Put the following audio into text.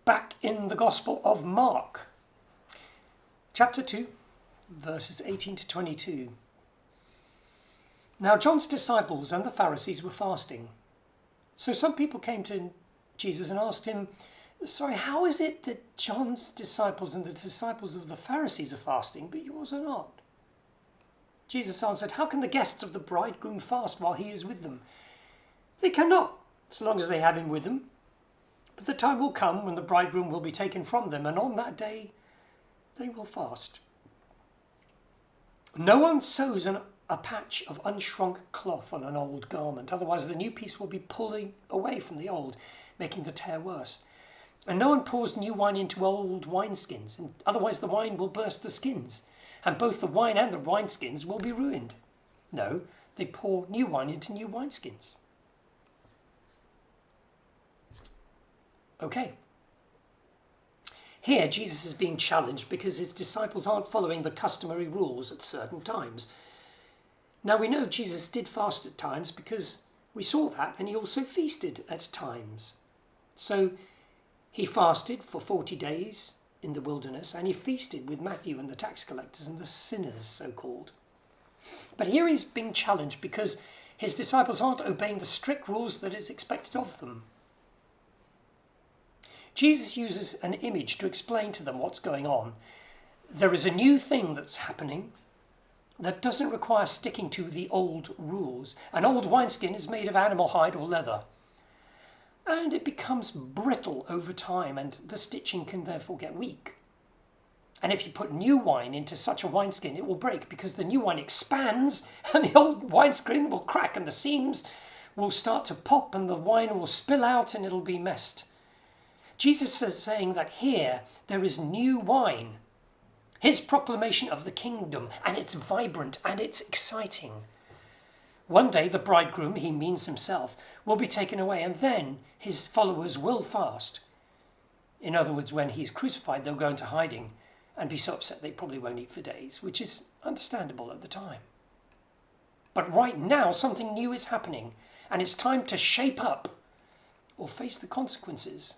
back in the Gospel of Mark, chapter 2, verses 18 to 22. Now John's disciples and the Pharisees were fasting. So some people came to Jesus and asked him, "Sorry, how is it that John's disciples and the disciples of the Pharisees are fasting, but yours are not?" Jesus answered, "How can the guests of the bridegroom fast while he is with them? They cannot, so long as they have him with them. But the time will come when the bridegroom will be taken from them, and on that day they will fast. No one sews a patch of unshrunk cloth on an old garment, otherwise the new piece will be pulling away from the old, making the tear worse. And no one pours new wine into old wineskins, and otherwise the wine will burst the skins, and both the wine and the wineskins will be ruined. No, they pour new wine into new wineskins." Okay. Here Jesus is being challenged because his disciples aren't following the customary rules at certain times. Now we know Jesus did fast at times because we saw that, and he also feasted at times. So he fasted for 40 days in the wilderness, and he feasted with Matthew and the tax collectors and the sinners, so-called. But here he's being challenged because his disciples aren't obeying the strict rules that is expected of them. Jesus uses an image to explain to them what's going on. There is a new thing that's happening that doesn't require sticking to the old rules. An old wineskin is made of animal hide or leather, and it becomes brittle over time, and the stitching can therefore get weak. And if you put new wine into such a wineskin, it will break because the new wine expands and the old wineskin will crack and the seams will start to pop and the wine will spill out and it'll be messed. Jesus is saying that here there is new wine, his proclamation of the kingdom, and it's vibrant and it's exciting. One day the bridegroom, he means himself, will be taken away, and then his followers will fast. In other words, when he's crucified, they'll go into hiding and be so upset they probably won't eat for days, which is understandable at the time. But right now something new is happening, and it's time to shape up or face the consequences.